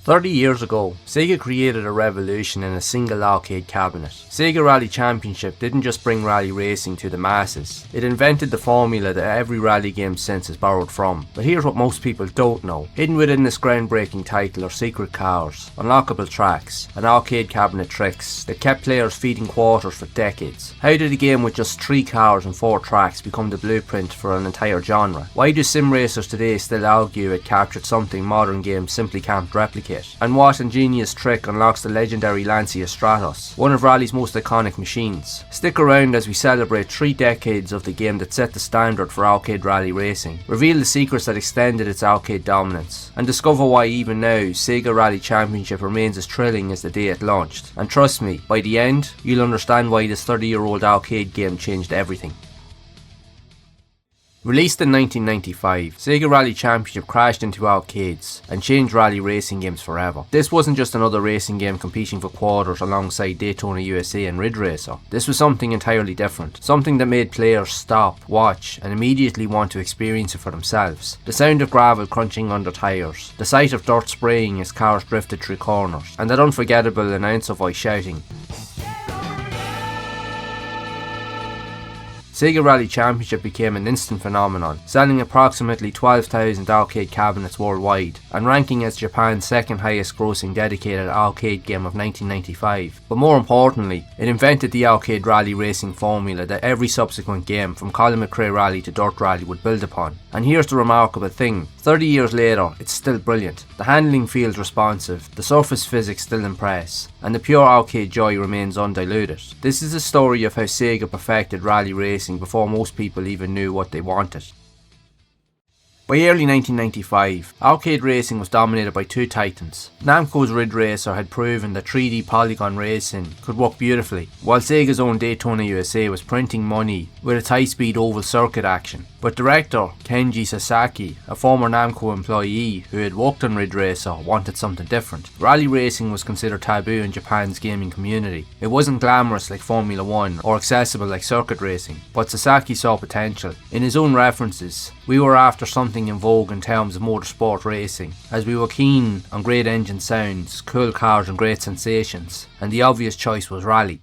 30 years ago, Sega created a revolution in a single arcade cabinet. Sega Rally Championship didn't just bring rally racing to the masses, it invented the formula that every rally game since has borrowed from. But here's what most people don't know. Hidden within this groundbreaking title are secret cars, unlockable tracks, and arcade cabinet tricks that kept players feeding quarters for decades. How did a game with just 3 cars and 4 tracks become the blueprint for an entire genre? Why do sim racers today still argue it captured something modern games simply can't replicate? And what ingenious trick unlocks the legendary Lancia Stratos, one of Rally's most iconic machines? Stick around as we celebrate 3 decades of the game that set the standard for arcade rally racing, reveal the secrets that extended its arcade dominance, and discover why even now Sega Rally Championship remains as thrilling as the day it launched. And trust me, by the end, you'll understand why this 30-year-old arcade game changed everything. Released in 1995, Sega Rally Championship crashed into arcades and changed rally racing games forever. This wasn't just another racing game competing for quarters alongside Daytona USA and Ridge Racer. This was something entirely different, something that made players stop, watch and immediately want to experience it for themselves. The sound of gravel crunching under tyres, the sight of dirt spraying as cars drifted through corners, and that unforgettable announcer voice shouting, Sega Rally Championship became an instant phenomenon, selling approximately 12,000 arcade cabinets worldwide and ranking as Japan's second highest grossing dedicated arcade game of 1995. But more importantly, it invented the arcade rally racing formula that every subsequent game from Colin McRae Rally to Dirt Rally would build upon. And here's the remarkable thing, 30 years later it's still brilliant. The handling feels responsive, the surface physics still impress, and the pure arcade joy remains undiluted. This is a story of how Sega perfected rally racing before most people even knew what they wanted. By early 1995, arcade racing was dominated by 2 titans. Namco's Ridge Racer had proven that 3D polygon racing could work beautifully, while Sega's own Daytona USA was printing money with its high-speed oval circuit action. But director Kenji Sasaki, a former Namco employee who had worked on Ridge Racer, wanted something different. Rally racing was considered taboo in Japan's gaming community. It wasn't glamorous like Formula 1 or accessible like circuit racing, but Sasaki saw potential. In his own references, we were after something in vogue in terms of motorsport racing, as we were keen on great engine sounds, cool cars and great sensations, and the obvious choice was rally.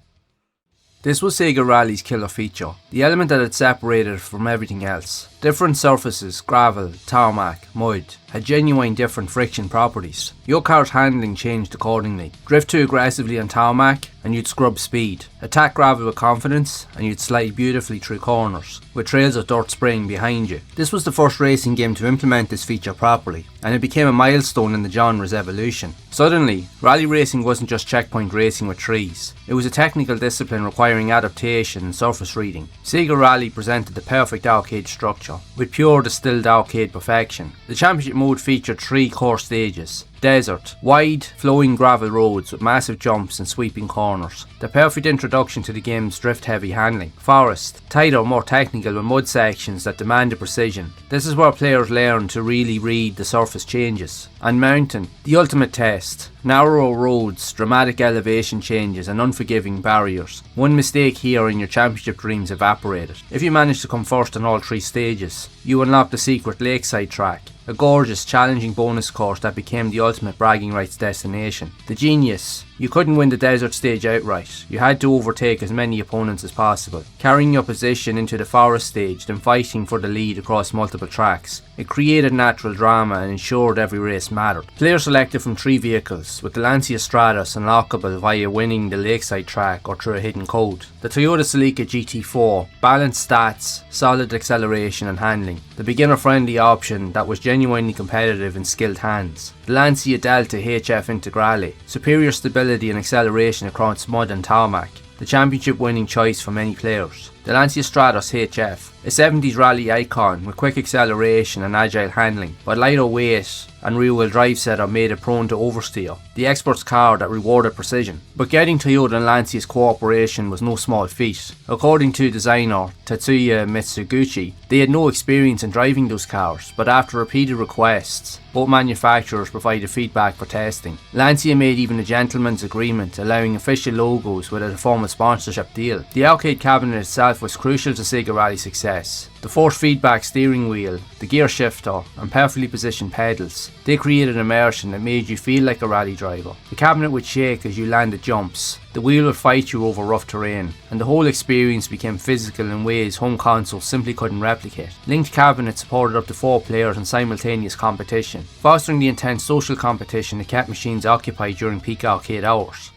This was Sega Rally's killer feature, the element that had separated it from everything else. Different surfaces, gravel, tarmac, mud, had genuine different friction properties. Your car's handling changed accordingly. Drift too aggressively on tarmac and you'd scrub speed. Attack gravel with confidence and you'd slide beautifully through corners, with trails of dirt spraying behind you. This was the first racing game to implement this feature properly, and it became a milestone in the genre's evolution. Suddenly, rally racing wasn't just checkpoint racing with trees. It was a technical discipline requiring adaptation and surface reading. Sega Rally presented the perfect arcade structure, with pure distilled arcade perfection. The championship mode featured 3 core stages. Desert, wide flowing gravel roads with massive jumps and sweeping corners, the perfect introduction to the game's drift heavy handling. Forest, tighter, more technical with mud sections that demanded precision. This is where players learn to really read the surface changes. And mountain, the ultimate test. Narrow roads, dramatic elevation changes and unforgiving barriers. One mistake here and your championship dreams evaporated. If you manage to come first on all 3 stages, you unlock the secret lakeside track, a gorgeous, challenging bonus course that became the ultimate bragging rights destination. The genius, you couldn't win the desert stage outright, you had to overtake as many opponents as possible, carrying your position into the forest stage, then fighting for the lead across multiple tracks. It created natural drama and ensured every race mattered. Players selected from 3 vehicles, with the Lancia Stratos unlockable via winning the lakeside track or through a hidden code. The Toyota Celica GT4, balanced stats, solid acceleration and handling. The beginner friendly option that was genuinely competitive in skilled hands. The Lancia Delta HF Integrale, superior stability and acceleration across mud and tarmac. The championship winning choice for many players. The Lancia Stratos HF, a 70s rally icon with quick acceleration and agile handling, but lighter weight and rear-wheel drive setup made it prone to oversteer. The expert's car that rewarded precision. But getting Toyota and Lancia's cooperation was no small feat. According to designer Tatsuya Mitsuguchi, they had no experience in driving those cars, but after repeated requests, both manufacturers provided feedback for testing. Lancia made even a gentleman's agreement allowing official logos with a formal sponsorship deal. The arcade cabinet itself itself was crucial to Sega Rally's success. The force feedback steering wheel, the gear shifter, and perfectly positioned pedals, they created immersion that made you feel like a rally driver. The cabinet would shake as you landed jumps, the wheel would fight you over rough terrain, and the whole experience became physical in ways home consoles simply couldn't replicate. Linked cabinets supported up to 4 players in simultaneous competition, fostering the intense social competition that kept machines occupied during peak arcade hours.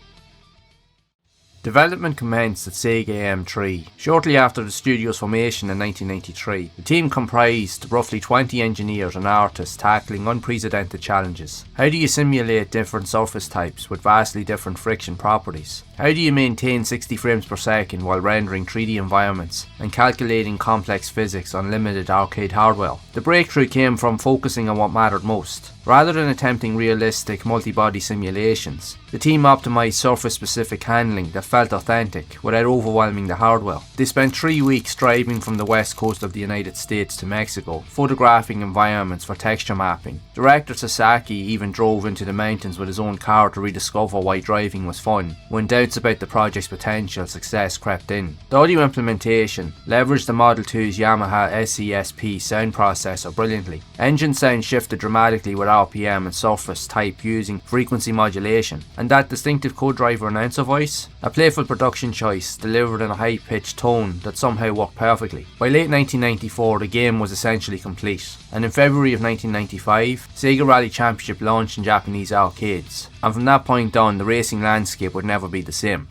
Development commenced at Sega AM3. Shortly after the studio's formation in 1993, the team comprised roughly 20 engineers and artists tackling unprecedented challenges. How do you simulate different surface types with vastly different friction properties? How do you maintain 60 frames per second while rendering 3D environments and calculating complex physics on limited arcade hardware? The breakthrough came from focusing on what mattered most. Rather than attempting realistic multi-body simulations, the team optimised surface-specific handling that felt authentic without overwhelming the hardware. They spent 3 weeks driving from the west coast of the United States to Mexico, photographing environments for texture mapping. Director Sasaki even drove into the mountains with his own car to rediscover why driving was fun, when doubts about the project's potential success crept in. The audio implementation leveraged the Model 2's Yamaha SESP sound processor brilliantly. Engine sound shifted dramatically with RPM and surface type using frequency modulation, and that distinctive co-driver announcer voice, a playful production choice delivered in a high-pitched tone that somehow worked perfectly. By late 1994, the game was essentially complete, and in February of 1995, Sega Rally Championship launched in Japanese arcades, and from that point on, the racing landscape would never be the same.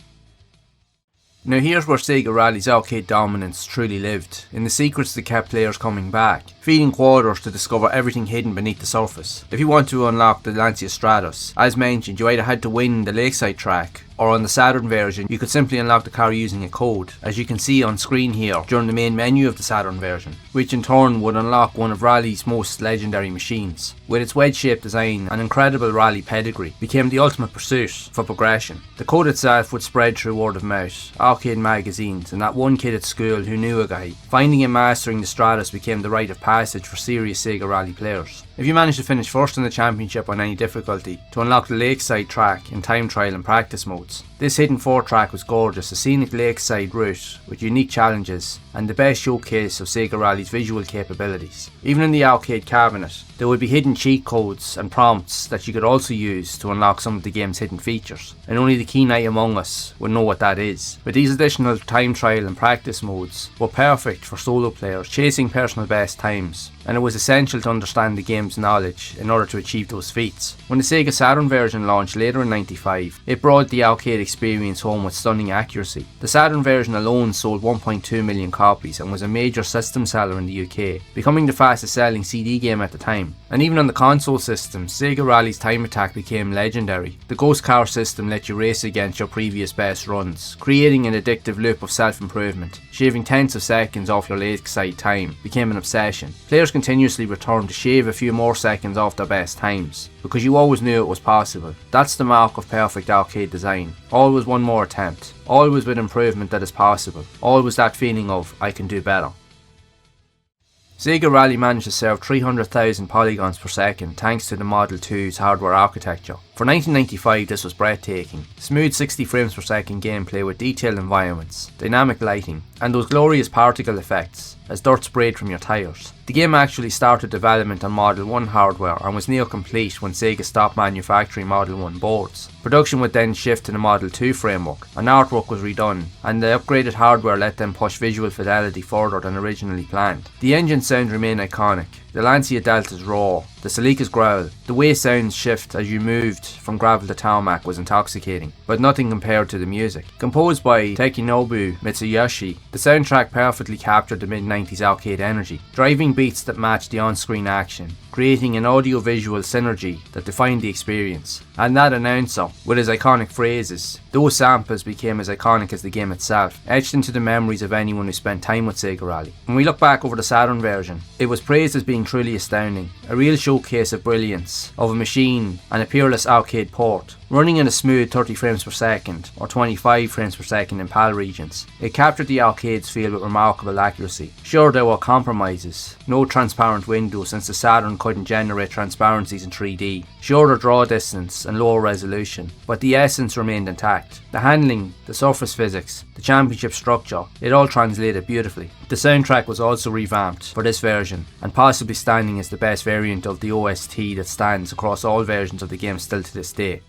Now here's where Sega Rally's arcade dominance truly lived, in the secrets that kept players coming back, feeding quarters to discover everything hidden beneath the surface. If you want to unlock the Lancia Stratus, as mentioned, you either had to win the Lakeside track, or on the Saturn version, you could simply unlock the car using a code, as you can see on screen here during the main menu of the Saturn version, which in turn would unlock one of Rally's most legendary machines. With its wedge-shaped design and incredible rally pedigree, became the ultimate pursuit for progression. The code itself would spread through word of mouth, arcade magazines, and that one kid at school who knew a guy. Finding and mastering the Stratus became the rite of passage for serious Sega Rally players. If you managed to finish first in the championship on any difficulty, to unlock the Lakeside track in time trial and practice modes. This hidden 4-track was gorgeous, a scenic lakeside route with unique challenges and the best showcase of Sega Rally's visual capabilities. Even in the arcade cabinet, there would be hidden cheat codes and prompts that you could also use to unlock some of the game's hidden features, and only the keen eye among us would know what that is. But these additional time trial and practice modes were perfect for solo players chasing personal best times, and it was essential to understand the game's knowledge in order to achieve those feats. When the Sega Saturn version launched later in '95, it brought the arcade experience home with stunning accuracy. The Saturn version alone sold 1.2 million copies and was a major system seller in the UK, becoming the fastest selling CD game at the time. And even on the console system, Sega Rally's time attack became legendary. The Ghost Car system let you race against your previous best runs, creating an addictive loop of self-improvement. Shaving tenths of seconds off your lakeside time became an obsession. Players continuously returned to shave a few more seconds off their best times, because you always knew it was possible. That's the mark of perfect arcade design. Always one more attempt, always with improvement that is possible, always that feeling of I can do better. Sega Rally managed to serve 300,000 polygons per second thanks to the Model 2's hardware architecture. For 1995 this was breathtaking. Smooth 60 frames per second gameplay with detailed environments, dynamic lighting, and those glorious particle effects as dirt sprayed from your tyres. The game actually started development on Model 1 hardware and was near complete when Sega stopped manufacturing Model 1 boards. Production would then shift to the Model 2 framework, and artwork was redone, and the upgraded hardware let them push visual fidelity further than originally planned. The engine sound remained iconic. The Lancia Delta's roar, the Celica's growl, the way sounds shift as you moved from gravel to tarmac was intoxicating, but nothing compared to the music. Composed by Takenobu Mitsuyoshi, the soundtrack perfectly captured the mid-90s arcade energy, driving beats that matched the on-screen action, creating an audio-visual synergy that defined the experience. And that announcer, with his iconic phrases, those samples became as iconic as the game itself, etched into the memories of anyone who spent time with Sega Rally. When we look back over the Saturn version, it was praised as being truly astounding, a real showcase of brilliance of a machine and a peerless arcade port. running at a smooth 30 frames per second or 25 frames per second in PAL regions. It captured the arcade's feel with remarkable accuracy. Sure, there were compromises. No transparent windows since the Saturn couldn't generate transparencies in 3D, shorter draw distance and lower resolution, but the essence remained intact. The handling, the surface physics, the championship structure, it all translated beautifully. The soundtrack was also revamped for this version, and possibly standing as the best variant of the OST that stands across all versions of the game still to this day.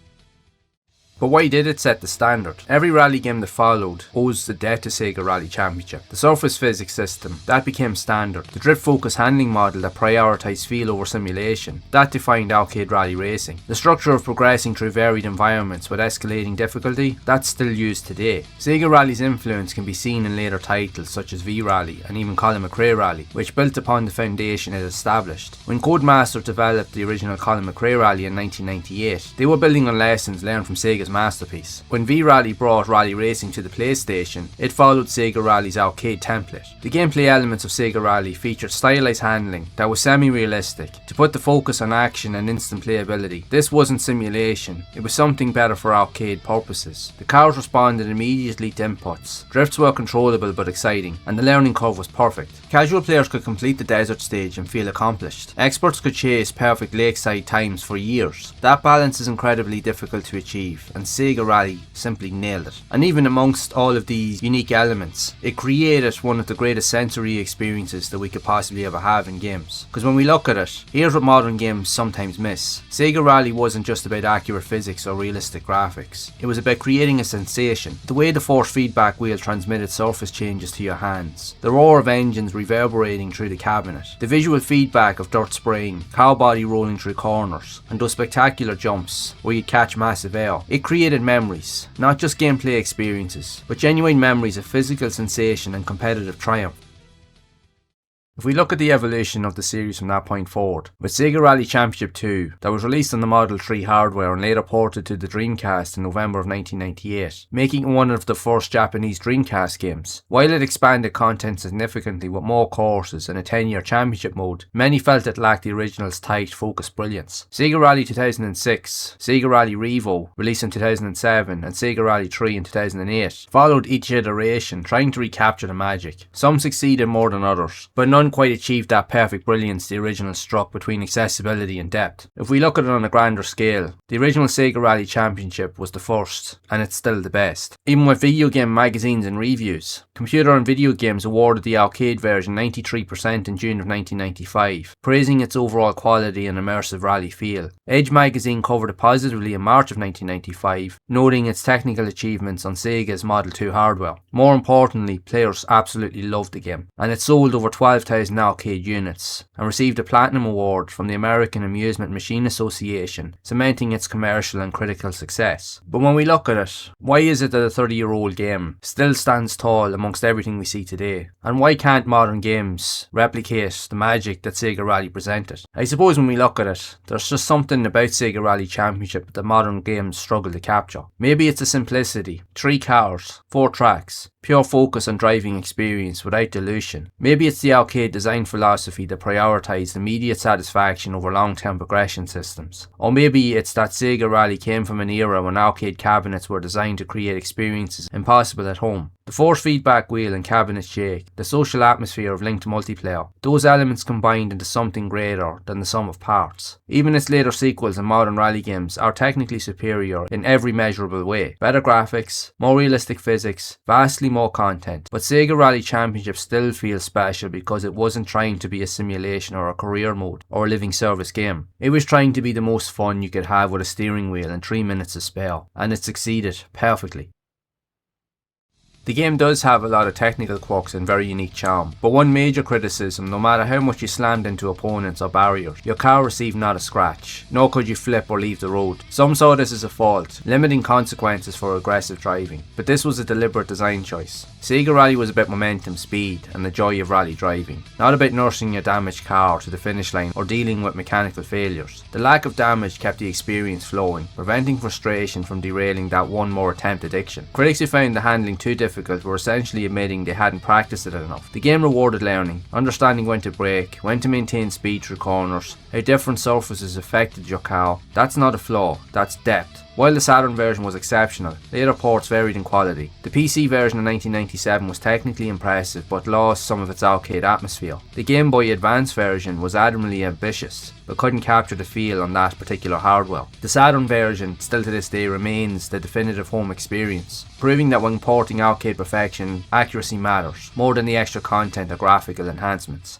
But why did it set the standard? Every rally game that followed owes the debt to Sega Rally Championship. The surface physics system, that became standard. The drift focus handling model that prioritised feel over simulation, that defined arcade rally racing. The structure of progressing through varied environments with escalating difficulty, that's still used today. Sega Rally's influence can be seen in later titles such as V-Rally and even Colin McRae Rally, which built upon the foundation it established. When Codemasters developed the original Colin McRae Rally in 1998, they were building on lessons learned from Sega's masterpiece. When V-Rally brought rally racing to the PlayStation, it followed Sega Rally's arcade template. The gameplay elements of Sega Rally featured stylized handling that was semi-realistic to put the focus on action and instant playability. This wasn't simulation, it was something better for arcade purposes. The cars responded immediately to inputs, drifts were controllable but exciting, and the learning curve was perfect. Casual players could complete the desert stage and feel accomplished. Experts could chase perfect lakeside times for years. That balance is incredibly difficult to achieve, and Sega Rally simply nailed it. And even amongst all of these unique elements, it created one of the greatest sensory experiences that we could possibly ever have in games. Because when we look at it, here's what modern games sometimes miss. Sega Rally wasn't just about accurate physics or realistic graphics. It was about creating a sensation. The way the force feedback wheel transmitted surface changes to your hands, the roar of engines reverberating through the cabinet, the visual feedback of dirt spraying, car body rolling through corners, and those spectacular jumps where you'd catch massive air. It created memories, not just gameplay experiences, but genuine memories of physical sensation and competitive triumph. If we look at the evolution of the series from that point forward, with Sega Rally Championship 2 that was released on the Model 3 hardware and later ported to the Dreamcast in November of 1998, making it one of the first Japanese Dreamcast games. While it expanded content significantly with more courses and a 10-year championship mode, many felt it lacked the original's tight, focused brilliance. Sega Rally 2006, Sega Rally Revo, released in 2007, and Sega Rally 3 in 2008, followed each iteration trying to recapture the magic. Some succeeded more than others, but none quite achieved that perfect brilliance the original struck between accessibility and depth. If we look at it on a grander scale, the original Sega Rally Championship was the first, and it's still the best. Even with video game magazines and reviews, Computer and Video Games awarded the arcade version 93% in June of 1995, praising its overall quality and immersive rally feel. Edge magazine covered it positively in March of 1995, noting its technical achievements on Sega's Model 2 hardware. More importantly, players absolutely loved the game, and it sold over 12,000 arcade units and received a Platinum Award from the American Amusement Machine Association, cementing its commercial and critical success. But when we look at it, why is it that a 30-year-old game still stands tall amongst everything we see today? And why can't modern games replicate the magic that Sega Rally presented? I suppose when we look at it, there's just something about Sega Rally Championship that modern games struggle to capture. Maybe it's the simplicity, 3 cars, 4 tracks, pure focus on driving experience without dilution. Maybe it's the arcade design philosophy that prioritised immediate satisfaction over long-term progression systems. Or maybe it's that Sega Rally came from an era when arcade cabinets were designed to create experiences impossible at home. The force feedback wheel and cabinet shake, the social atmosphere of linked multiplayer, those elements combined into something greater than the sum of parts. Even its later sequels and modern rally games are technically superior in every measurable way. Better graphics, more realistic physics, vastly more content. But Sega Rally Championship still feels special because it wasn't trying to be a simulation or a career mode or a living service game. It was trying to be the most fun you could have with a steering wheel and 3 minutes to spare, and it succeeded perfectly. The game does have a lot of technical quirks and very unique charm, but one major criticism, no matter how much you slammed into opponents or barriers, your car received not a scratch, nor could you flip or leave the road. Some saw this as a fault, limiting consequences for aggressive driving, but this was a deliberate design choice. Sega Rally was about momentum, speed, and the joy of rally driving, not about nursing your damaged car to the finish line or dealing with mechanical failures. The lack of damage kept the experience flowing, preventing frustration from derailing that one more attempt addiction. Critics who found the handling too difficult were essentially admitting they hadn't practiced it enough. The game rewarded learning, understanding when to brake, when to maintain speed through corners, how different surfaces affected your car. That's not a flaw, that's depth. While the Saturn version was exceptional, later ports varied in quality. The PC version in 1997 was technically impressive but lost some of its arcade atmosphere. The Game Boy Advance version was admirably ambitious, but couldn't capture the feel on that particular hardware. The Saturn version still to this day remains the definitive home experience, proving that when porting arcade perfection, accuracy matters, more than the extra content or graphical enhancements.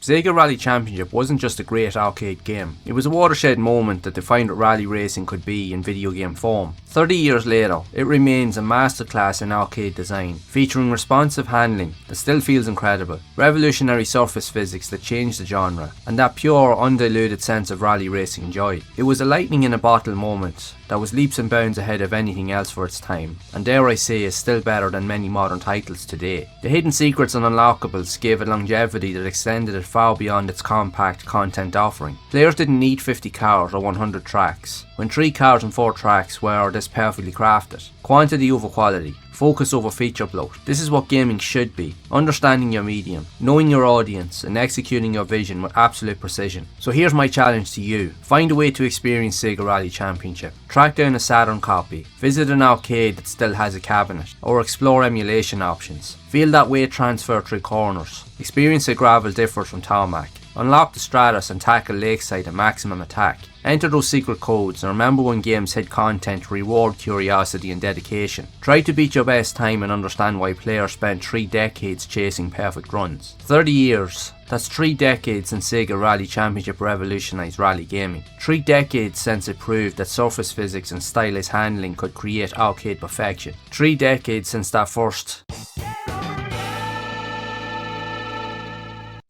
Sega Rally Championship wasn't just a great arcade game, it was a watershed moment that defined what rally racing could be in video game form. 30 years later, it remains a masterclass in arcade design, featuring responsive handling that still feels incredible, revolutionary surface physics that changed the genre, and that pure, undiluted sense of rally racing joy. It was a lightning in a bottle moment that was leaps and bounds ahead of anything else for its time, and dare I say is still better than many modern titles today. The hidden secrets and unlockables gave it longevity that extended it far beyond its compact content offering. Players didn't need 50 cars or 100 tracks, when 3 cars and 4 tracks were this perfectly crafted. Quantity over quality, focus over feature bloat. This is what gaming should be: understanding your medium, knowing your audience, and executing your vision with absolute precision. So here's my challenge to you: find a way to experience Sega Rally Championship. Track down a Saturn copy, visit an arcade that still has a cabinet, or explore emulation options. Feel that weight transfer through corners, experience a gravel differ from tarmac, unlock the Stratus and tackle Lakeside at maximum attack. Enter those secret codes and remember when games hid content to reward curiosity and dedication. Try to beat your best time and understand why players spent 3 decades chasing perfect runs. 30 years, that's 3 decades since Sega Rally Championship revolutionised rally gaming. 3 decades since it proved that surface physics and stylized handling could create arcade perfection. 3 decades since that first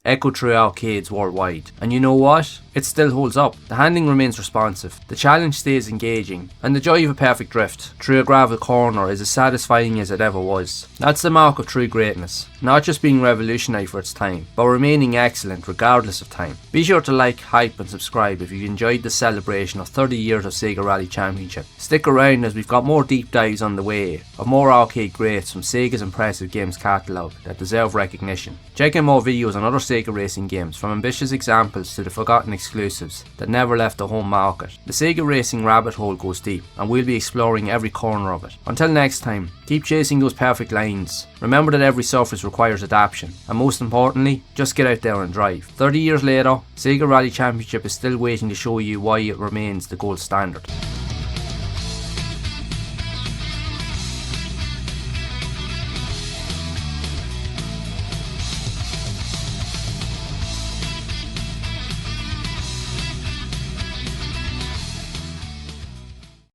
echoed through arcades worldwide. And you know what? It still holds up. The handling remains responsive, the challenge stays engaging, and the joy of a perfect drift through a gravel corner is as satisfying as it ever was. That's the mark of true greatness, not just being revolutionary for its time, but remaining excellent regardless of time. Be sure to like, hype and subscribe if you enjoyed the celebration of 30 years of Sega Rally Championship. Stick around as we've got more deep dives on the way of more arcade greats from Sega's impressive games catalogue that deserve recognition. Check out more videos on other Sega racing games, from ambitious examples to the forgotten exclusives that never left the home market. The Sega racing rabbit hole goes deep, and we'll be exploring every corner of it. Until next time, keep chasing those perfect lines. Remember that every surface requires adaptation, and most importantly, just get out there and drive. 30 years later, Sega Rally Championship is still waiting to show you why it remains the gold standard.